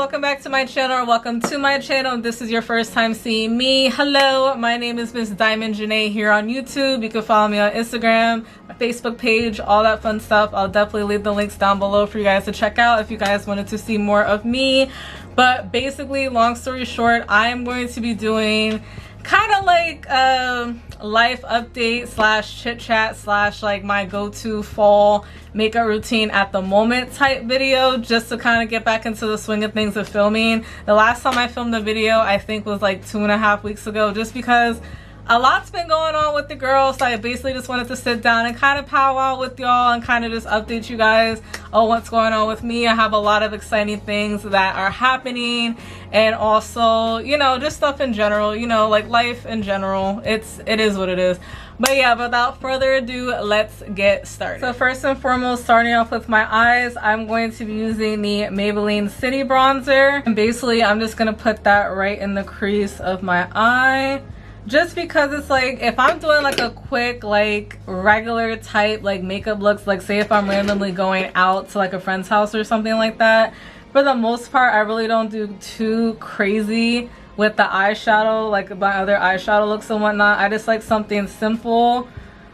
welcome back to my channel, or welcome to my channel. If this is your first time seeing me, hello, my name is Miss Diamond Janae here on YouTube. You can follow me on Instagram, my Facebook page, all that fun stuff. I'll definitely leave the links down below for you guys to check out if you guys wanted to see more of me. But basically, long story short, I am going to be doing kind of like life update slash chit chat slash like my go-to fall makeup routine at the moment type video, just to kind of get back into the swing of things of filming. The last time I filmed a video I think was like 2.5 weeks ago, just because a lot's been going on with the girls, so I basically just wanted to sit down and kind of powwow with y'all and kind of just update you guys on what's going on with me. I have a lot of exciting things that are happening, and also, you know, just stuff in general, you know, like life in general. It is what it is. But yeah, without further ado, let's get started. So first and foremost, starting off with my eyes, I'm going to be using the Maybelline City Bronzer, and basically I'm just gonna put that right in the crease of my eye. Just because it's like, if I'm doing like a quick, like regular type like makeup looks, like say if I'm randomly going out to like a friend's house or something like that, for the most part I really don't do too crazy with the eyeshadow, like my other eyeshadow looks and whatnot. I just like something simple,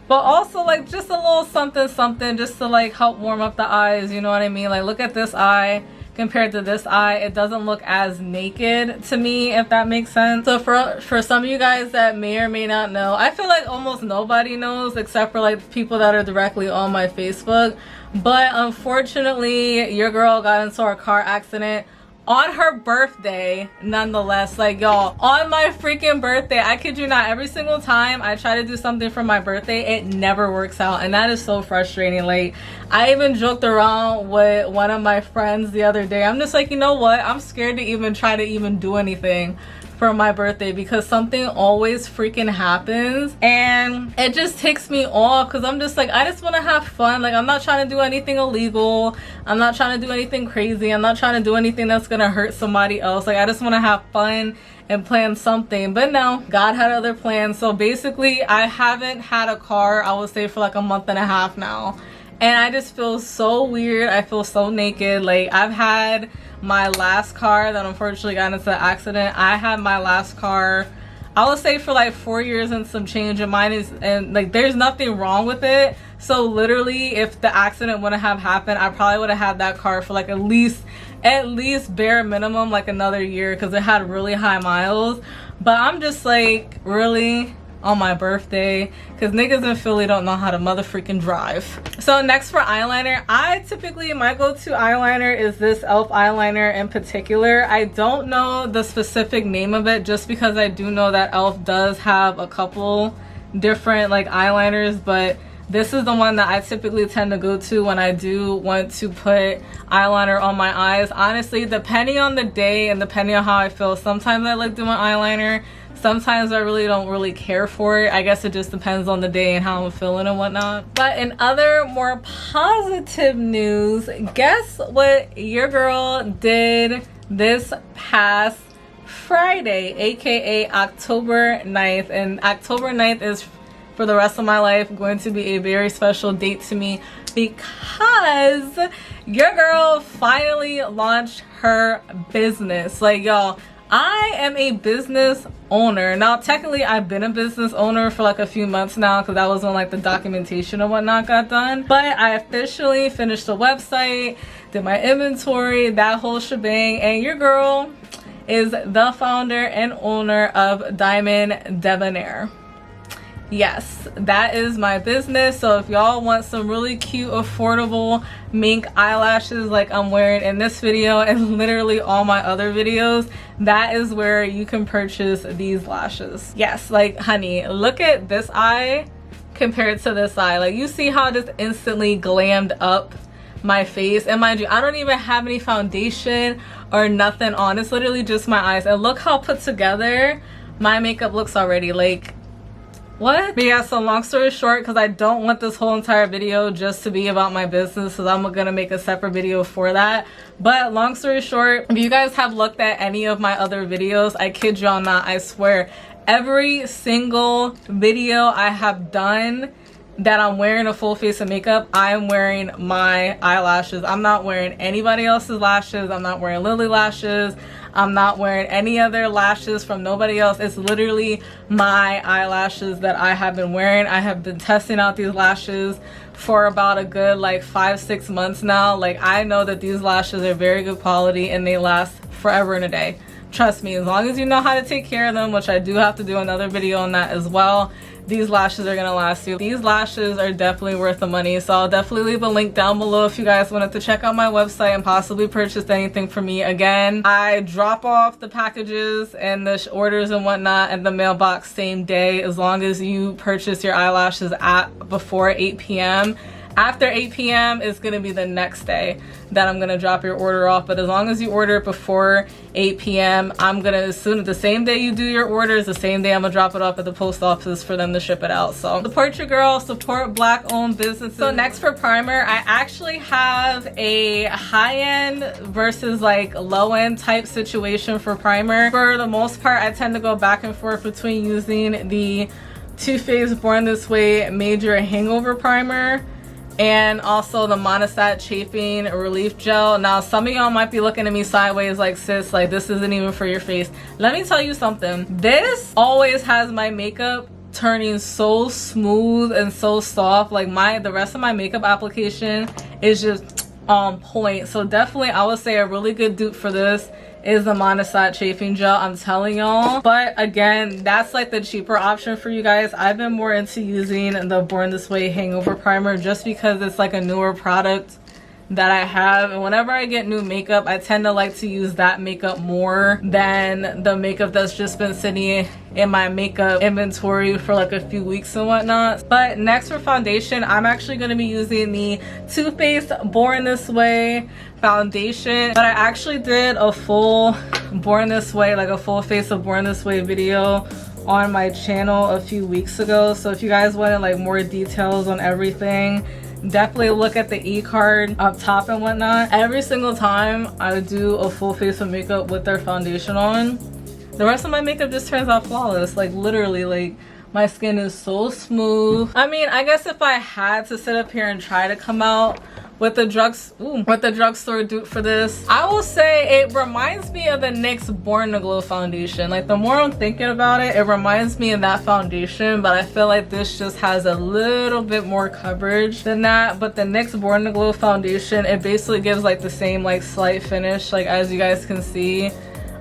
but also like just a little something just to like help warm up the eyes, you know what I mean? Like, look at this eye compared to this eye, it doesn't look as naked to me, if that makes sense. So for some of you guys that may or may not know, I feel like almost nobody knows except for like people that are directly on my Facebook, but unfortunately your girl got into a car accident on her birthday nonetheless. Like, y'all, on my freaking birthday, I kid you not, every single time I try to do something for my birthday, it never works out, and that is so frustrating. Like, I even joked around with one of my friends the other day. I'm just like, you know what, I'm scared to even try to even do anything for my birthday because something always freaking happens and it just takes me off, because I'm just like, I just want to have fun. Like, I'm not trying to do anything illegal, I'm not trying to do anything crazy, I'm not trying to do anything that's gonna hurt somebody else. Like, I just want to have fun and plan something. But no, God had other plans. So basically I haven't had a car, I would say, for like a month and a half now, and I just feel so weird. I feel so naked. Like, I've had my last car that unfortunately got into an accident. I had my last car, I would say, for like 4 years and some change, and mine is, and like there's nothing wrong with it. So literally, if the accident wouldn't have happened, I probably would have had that car for like at least bare minimum like another year, because it had really high miles. But I'm just like, really? On my birthday? Because niggas in Philly don't know how to mother freaking drive. So next, for eyeliner, I typically, my go-to eyeliner is this e.l.f. eyeliner in particular. I don't know the specific name of it, just because I do know that e.l.f. does have a couple different like eyeliners, but this is the one that I typically tend to go to when I do want to put eyeliner on my eyes. Honestly, depending on the day and depending on how I feel, sometimes I like doing eyeliner, sometimes I really don't really care for it. I guess it just depends on the day and how I'm feeling and whatnot. But in other more positive news, guess what your girl did this past Friday, aka October 9th. And October 9th is, for the rest of my life, going to be a very special date to me, because your girl finally launched her business. Like, y'all, I am a business owner. Now, technically, I've been a business owner for like a few months now, because that was when like the documentation and whatnot got done. But I officially finished the website, did my inventory, that whole shebang, and your girl is the founder and owner of Diamond Debonair. Yes, that is my business. So if y'all want some really cute, affordable mink eyelashes like I'm wearing in this video and literally all my other videos, that is where you can purchase these lashes. Yes, like, honey, look at this eye compared to this eye. Like, you see how this instantly glammed up my face? And mind you, I don't even have any foundation or nothing on. It's literally just my eyes, and look how put together my makeup looks already. Like, what? But yeah, so long story short, because I don't want this whole entire video just to be about my business, so I'm gonna make a separate video for that. But long story short, if you guys have looked at any of my other videos, I kid y'all not, I swear, every single video I have done that I'm wearing a full face of makeup, I am wearing my eyelashes. I'm not wearing anybody else's lashes. I'm not wearing Lily lashes. I'm not wearing any other lashes from nobody else. It's literally my eyelashes that I have been wearing. I have been testing out these lashes for about a good like 5-6 months now. Like, I know that these lashes are very good quality and they last forever and a day. Trust me, as long as you know how to take care of them, which I do have to do another video on that as well, these lashes are gonna last you. These lashes are definitely worth the money, so I'll definitely leave a link down below if you guys wanted to check out my website and possibly purchase anything from me. Again, I drop off the packages and the orders and whatnot in the mailbox same day, as long as you purchase your eyelashes at before 8 p.m. After 8 p.m. it's gonna be the next day that I'm gonna drop your order off. But as long as you order it before 8 p.m., I'm gonna, as soon as the same day you do your orders, the same day I'm gonna drop it off at the post office for them to ship it out. So support your girl, support Black owned businesses. So next for primer, I actually have a high-end versus like low-end type situation for primer. For the most part, I tend to go back and forth between using the Too Faced Born This Way Major Hangover Primer and also the Monistat Chafing Relief Gel. Now, some of y'all might be looking at me sideways like, sis, like this isn't even for your face. Let me tell you something. This always has my makeup turning so smooth and so soft. Like the rest of my makeup application is just on point. So definitely I would say a really good dupe for this is the Monistat Chafing Gel, I'm telling y'all. But again, that's like the cheaper option for you guys. I've been more into using the Born This Way Hangover Primer just because it's like a newer product that I have, and whenever I get new makeup, I tend to like to use that makeup more than the makeup that's just been sitting in my makeup inventory for like a few weeks and whatnot. But next for foundation, I'm actually going to be using the Too Faced Born This Way foundation. But I actually did a full Born This Way, like a full face of Born This Way video on my channel a few weeks ago. So if you guys wanted like more details on everything, definitely look at the e-card up top and whatnot. Every single time I do a full face of makeup with their foundation on, the rest of my makeup just turns out flawless. Like literally, like my skin is so smooth. I mean, I guess if I had to sit up here and try to come out with the drugstore dupe for this, I will say it reminds me of the NYX Born to Glow foundation. Like the more I'm thinking about it, it reminds me of that foundation, but I feel like this just has a little bit more coverage than that. But the NYX Born to Glow foundation, it basically gives like the same like slight finish. Like as you guys can see,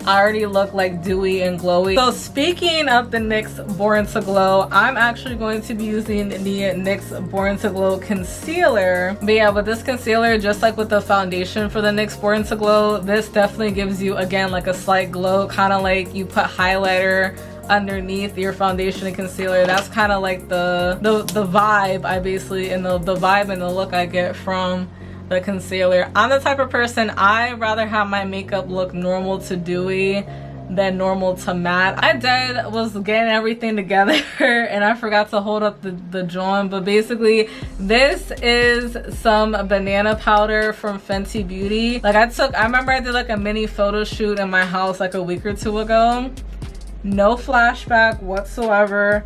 I already look like dewy and glowy. So speaking of the NYX Born to Glow, I'm actually going to be using the NYX Born to Glow concealer. But yeah, with this concealer, just like with the foundation for the NYX Born to Glow, this definitely gives you, again, like a slight glow, kind of like you put highlighter underneath your foundation and concealer. That's kind of like the vibe I basically, and the vibe and the look I get from the concealer. I'm the type of person, I rather have my makeup look normal to dewy than normal to matte. I was getting everything together and I forgot to hold up the joint, but basically this is some banana powder from Fenty Beauty. Like I remember I did like a mini photo shoot in my house like a week or two ago. No flashback whatsoever.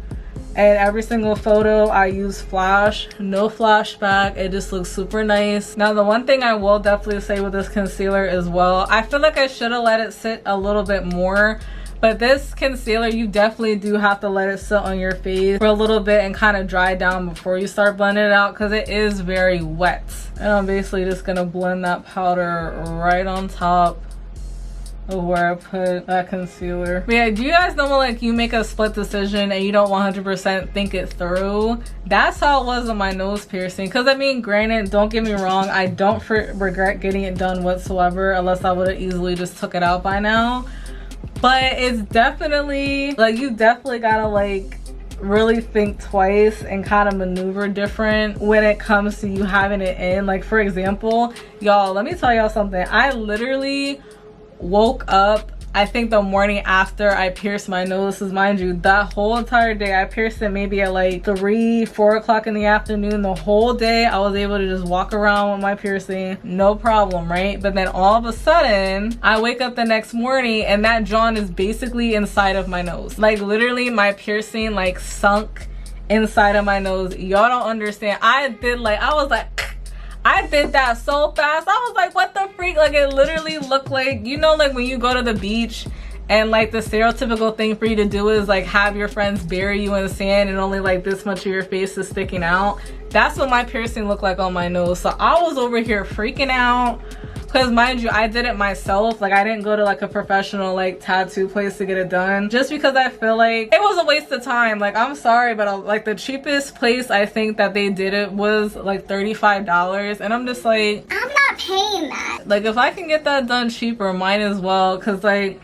And every single photo I use flash, no flashback. It just looks super nice. Now the one thing I will definitely say with this concealer as well, I feel like I should have let it sit a little bit more, but this concealer, you definitely do have to let it sit on your face for a little bit and kind of dry down before you start blending it out, because it is very wet. And I'm basically just gonna blend that powder right on top of where I put that concealer. But yeah, do you guys know when like you make a split decision and you don't 100% think it through? That's how it was on my nose piercing. Because I mean, granted, don't get me wrong, I don't regret getting it done whatsoever, unless I would have easily just took it out by now. But it's definitely like, you definitely gotta like really think twice and kind of maneuver different when it comes to you having it in. Like for example, y'all, let me tell y'all something. I literally woke up, I think the morning after I pierced my nose, because mind you, that whole entire day, I pierced it maybe at like 3-4 o'clock in the afternoon. The whole day I was able to just walk around with my piercing, no problem, right? But then all of a sudden, I wake up the next morning and that joint is basically inside of my nose. Like literally my piercing like sunk inside of my nose. Y'all don't understand. I did that so fast. I was like, what the freak? Like, it literally looked like, you know, like when you go to the beach and like the stereotypical thing for you to do is like have your friends bury you in the sand and only like this much of your face is sticking out. That's what my piercing looked like on my nose. So I was over here freaking out. Because mind you, I did it myself. Like, I didn't go to like a professional like tattoo place to get it done, just because I feel like it was a waste of time. Like, I'm sorry, but like the cheapest place I think that they did it was like $35, and I'm just like, I'm not paying that. Like, if I can get that done cheaper, might as well. Because like,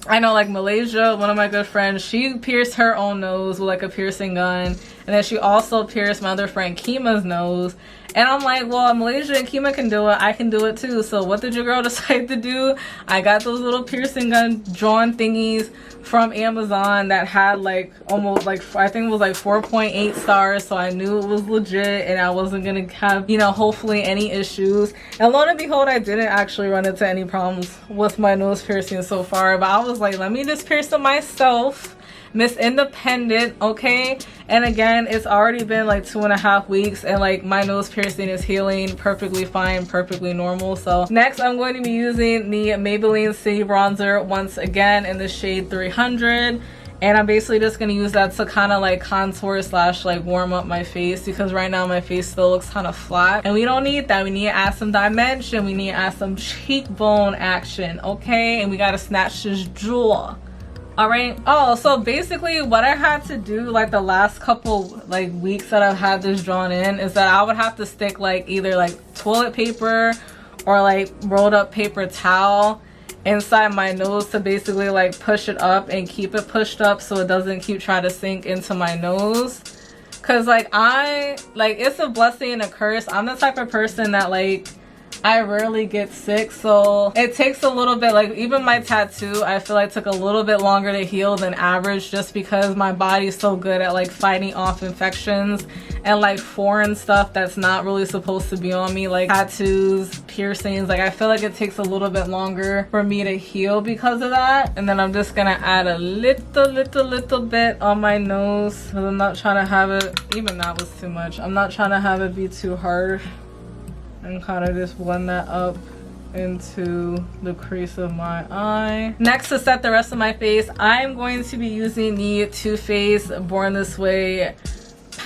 I know like Malaysia, one of my good friends, she pierced her own nose with like a piercing gun, and then she also pierced my other friend Kima's nose. And I'm like, well, Malaysia and Kima can do it, I can do it too. So what did your girl decide to do? I got those little piercing gun drawn thingies from Amazon that had like almost like, I think it was like 4.8 stars. So I knew it was legit and I wasn't gonna have, you know, hopefully any issues. And lo and behold, I didn't actually run into any problems with my nose piercing so far. But I was like, let me just pierce it myself. Miss Independent, okay? And again, it's already been like 2.5 weeks and like my nose piercing is healing perfectly fine, perfectly normal. So next I'm going to be using the Maybelline City Bronzer once again in the shade 300. And I'm basically just gonna use that to kind of like contour slash like warm up my face, because right now my face still looks kind of flat. And we don't need that. We need to add some dimension. We need to add some cheekbone action, okay? And we gotta snatch this jaw. All right. Oh, so basically what I had to do like the last couple like weeks that I've had this drawn in is that I would have to stick like either like toilet paper or like rolled up paper towel inside my nose to basically like push it up and keep it pushed up so it doesn't keep trying to sink into my nose. Cause like it's a blessing and a curse. I'm the type of person that like I rarely get sick, so it takes a little bit, like even my tattoo I feel like took a little bit longer to heal than average, just because my body's so good at like fighting off infections and like foreign stuff that's not really supposed to be on me, like tattoos, piercings. Like I feel like it takes a little bit longer for me to heal because of that. And then I'm just gonna add a little bit on my nose, because I'm not trying to have it, even that was too much, I'm not trying to have it be too hard. And kind of just blend that up into the crease of my eye. Next, to set the rest of my face, I'm going to be using the Too Faced Born This Way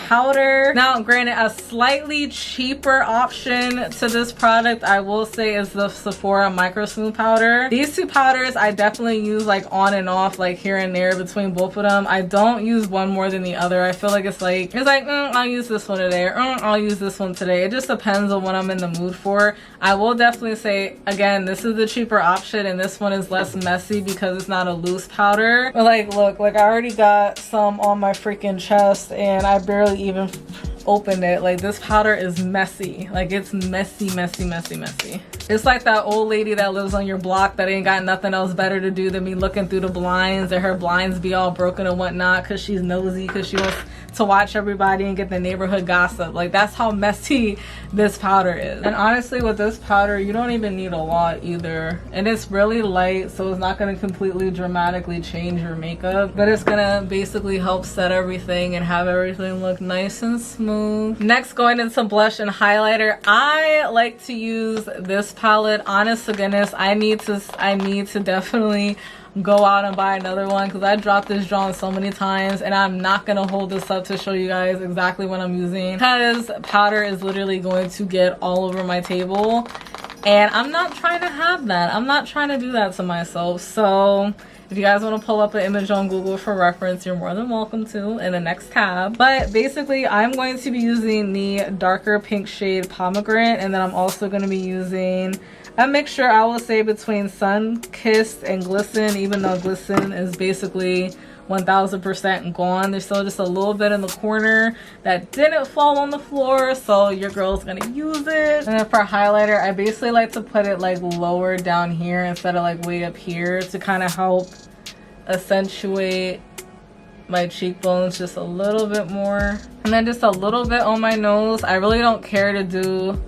powder. Now granted, a slightly cheaper option to this product I will say is the Sephora Micro Smooth powder. These two powders I definitely use like on and off, like here and there between both of them. I don't use one more than the other. I feel like it's like I'll use this one today, or I'll use this one today. It just depends on what I'm in the mood for. I will definitely say again, this is the cheaper option and this one is less messy because it's not a loose powder. But like look, like I already got some on my freaking chest and I barely even opened it. Like this powder is messy. Like it's messy. It's like that old lady that lives on your block that ain't got nothing else better to do than be looking through the blinds, and her blinds be all broken and whatnot because she's nosy, because she wants to watch everybody and get the neighborhood gossip. Like that's how messy this powder is. And honestly, with this powder you don't even need a lot either, and it's really light, so it's not going to completely dramatically change your makeup, but it's gonna basically help set everything and have everything look nice and smooth. Next, going into blush and highlighter, I like to use this palette. Honest to goodness, I need to definitely go out and buy another one, because I dropped this drawn so many times, and I'm not gonna hold this up to show you guys exactly what I'm using, because powder is literally going to get all over my table, and I'm not trying to have that. I'm not trying to do that to myself. So if you guys want to pull up an image on Google for reference, you're more than welcome to in the next tab. But basically I'm going to be using the darker pink shade Pomegranate, and then I'm also going to be using a mixture, I will say, between Sun Kissed and Glisten, even though Glisten is basically 1000% gone. There's still just a little bit in the corner that didn't fall on the floor, so your girl's gonna use it. And then for highlighter, I basically like to put it like lower down here instead of like way up here to kind of help accentuate my cheekbones just a little bit more. And then just a little bit on my nose. I really don't care to do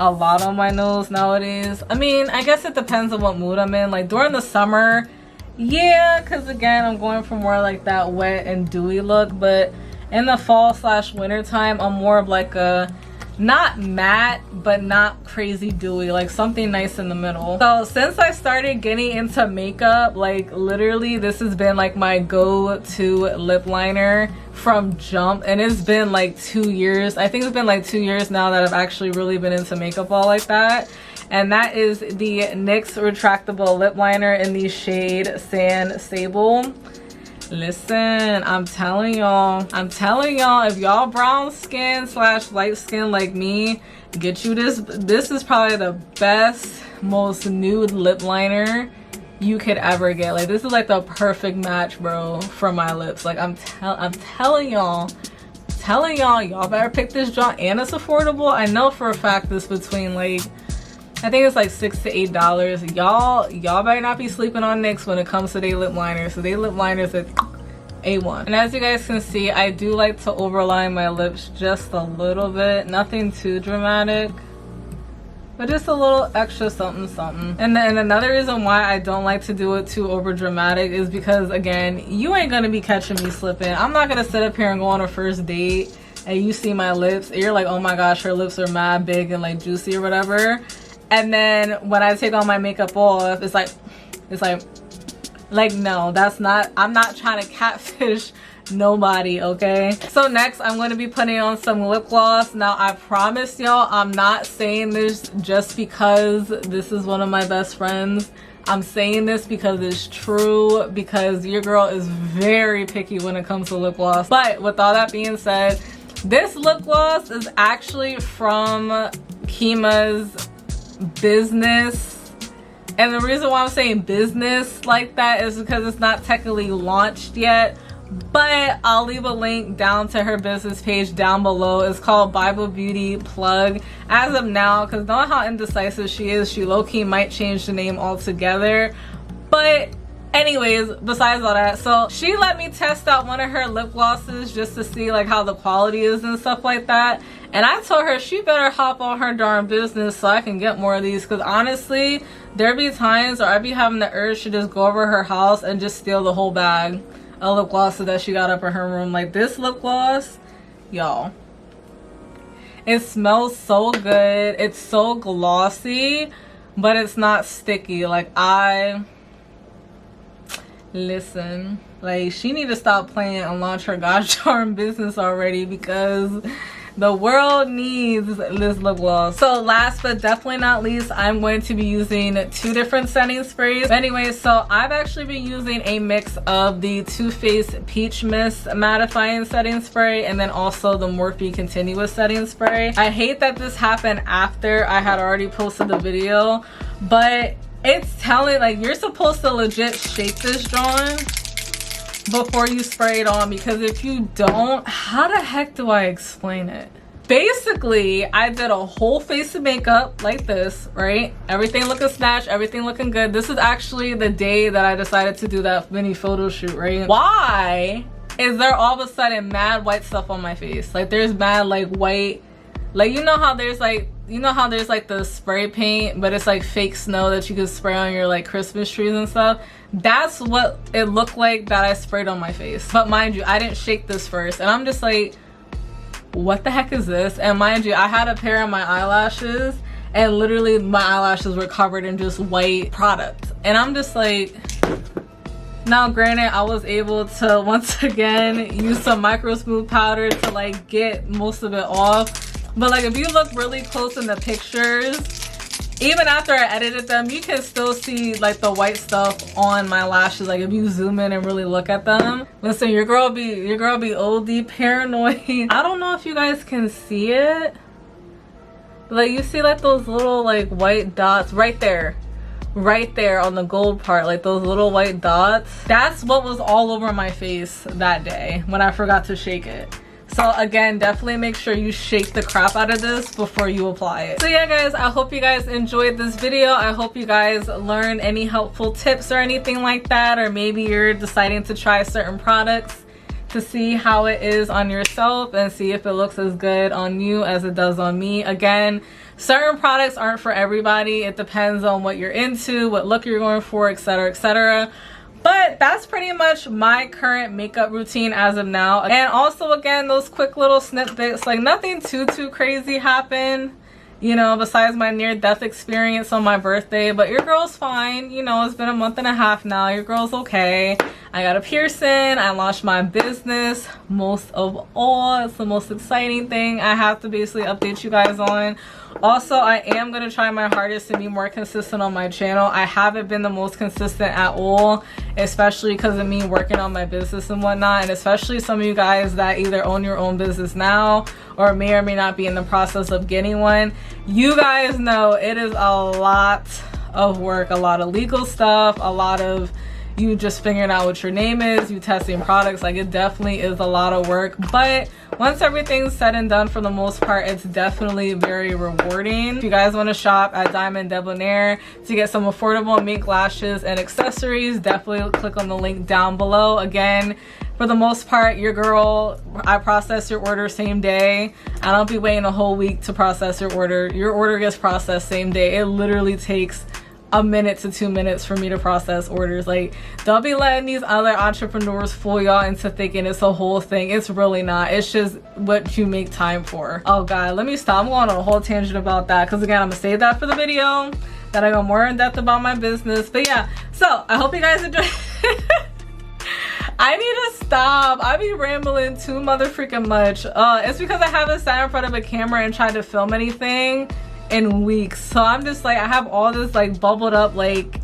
a lot on my nose nowadays. I mean, I guess it depends on what mood I'm in. Like during the summer, yeah, because again, I'm going for more like that wet and dewy look. But In the fall slash winter time, I'm more of like a not matte but not crazy dewy, like something nice in the middle. So since I started getting into makeup, like literally this has been like my go-to lip liner from jump, and it's been like 2 years. I think it's been like 2 years now that I've actually really been into makeup all like that. And that is the NYX retractable lip liner in the shade Sand Sable. Listen, I'm telling y'all, if y'all brown skin slash light skin like me, get you this. This is probably the best, most nude lip liner you could ever get. Like, this is like the perfect match, bro, for my lips. Like, I'm telling y'all, y'all better pick this joint, and it's affordable. I know for a fact this between like, I think it's like $6 to $8. Y'all better not be sleeping on NYX when it comes to their lip liners. So they lip liners at A1. And as you guys can see, I do like to overline my lips just a little bit. Nothing too dramatic, but just a little extra something something. And then another reason why I don't like to do it too over dramatic is because, again, you ain't gonna be catching me slipping. I'm not gonna sit up here and go on a first date and you see my lips and you're like, oh my gosh, her lips are mad big and like juicy or whatever. And then when I take all my makeup off, it's like no, that's not, I'm not trying to catfish nobody, okay? So next I'm going to be putting on some lip gloss. Now I promise y'all, I'm not saying this just because this is one of my best friends. I'm saying this because it's true, because your girl is very picky when it comes to lip gloss. But with all that being said, this lip gloss is actually from Kima's business. And the reason why I'm saying business like that is because it's not technically launched yet, but I'll leave a link down to her business page down below. It's called Bible Beauty Plug. As of now, because knowing how indecisive she is, she low-key might change the name altogether. But anyways, besides all that, so she let me test out one of her lip glosses just to see like how the quality is and stuff like that. And I told her she better hop on her darn business so I can get more of these, because honestly, there be times where I be having the urge to just go over her house and just steal the whole bag of lip glosses that she got up in her room. Like this lip gloss, y'all, it smells so good. It's so glossy, but it's not sticky. Like listen, like she need to stop playing and launch her gosh darn business already, because the world needs this lip gloss. So last but definitely not least, I'm going to be using 2 different setting sprays. Anyway, so I've actually been using a mix of the Too Faced Peach Mist mattifying setting spray and then also the Morphe Continuous setting spray. I hate that this happened after I had already posted the video, but it's telling, like, you're supposed to legit shake this joint before you spray it on, because if you don't, how the heck do I explain it? Basically, I did a whole face of makeup like this, right? Everything looking snatched, everything looking good. This is actually the day that I decided to do that mini photo shoot, right? Why is there all of a sudden mad white stuff on my face? Like there's mad like white, like you know how there's like the spray paint, but it's like fake snow that you can spray on your like Christmas trees and stuff. That's what it looked like that I sprayed on my face. But mind you, I didn't shake this first, and I'm just like, what the heck is this? And mind you, I had a pair of my eyelashes, and literally my eyelashes were covered in just white product, and I'm just like, now granted, I was able to once again use some micro smooth powder to like get most of it off. But like if you look really close in the pictures, even after I edited them, you can still see like the white stuff on my lashes. Like if you zoom in and really look at them. Listen, your girl be OD paranoid. I don't know if you guys can see it, but like you see like those little like white dots right there on the gold part, like those little white dots. That's what was all over my face that day when I forgot to shake it. So again, definitely make sure you shake the crap out of this before you apply it. So yeah guys, I hope you guys enjoyed this video. I hope you guys learned any helpful tips or anything like that, or maybe you're deciding to try certain products to see how it is on yourself and see if it looks as good on you as it does on me. Again, certain products aren't for everybody. It depends on what you're into, what look you're going for, etc, etc. But that's pretty much my current makeup routine as of now. And also, again, those quick little snippets, like nothing too crazy happened, you know, besides my near-death experience on my birthday. But your girl's fine. You know, it's been a month and a half now. Your girl's okay. I got a piercing. I launched my business. Most of all, it's the most exciting thing I have to basically update you guys on. Also, I am going to try my hardest to be more consistent on my channel. I haven't been the most consistent at all, especially because of me working on my business and whatnot. And especially some of you guys that either own your own business now or may not be in the process of getting one. You guys know it is a lot of work, a lot of legal stuff, a lot of you just figuring out what your name is, you testing products. Like, it definitely is a lot of work, but once everything's said and done, for the most part, it's definitely very rewarding. If you guys want to shop at Diamond Debonair to get some affordable mink lashes and accessories, definitely click on the link down below. Again, for the most part, your girl, I process your order same day. I don't be waiting a whole week to process your order. Your order gets processed same day. It literally takes a minute to 2 minutes for me to process orders. Like, don't be letting these other entrepreneurs fool y'all into thinking it's a whole thing. It's really not. It's just what you make time for. Oh god, let me stop. I'm going on a whole tangent about that, because again, I'm gonna save that for the video that I go more in depth about my business. But yeah, so I hope you guys enjoy. I need to stop. I be rambling too motherfucking much. It's because I haven't sat in front of a camera and tried to film anything in weeks. So I'm just like, I have all this like bubbled up like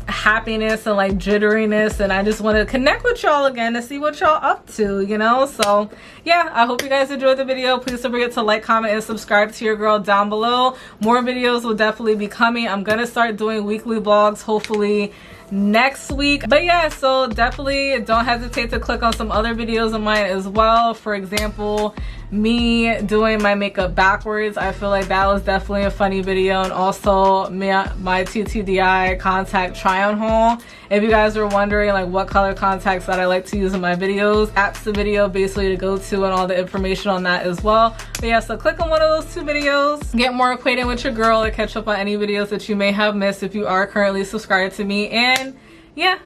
happiness and like jitteriness, and I just want to connect with y'all again to see what y'all up to, you know. So yeah, I hope you guys enjoyed the video. Please don't forget to like, comment, and subscribe to your girl down below. More videos will definitely be coming. I'm gonna start doing weekly vlogs hopefully next week. But yeah, so definitely don't hesitate to click on some other videos of mine as well. For example, me doing my makeup backwards. I feel like that was definitely a funny video. And also my TTDI contact try on haul. If you guys were wondering like what color contacts that I like to use in my videos, that's the video basically to go to, and all the information on that as well. But yeah, so click on one of those 2 videos, get more acquainted with your girl, or catch up on any videos that you may have missed if you are currently subscribed to me. And yeah.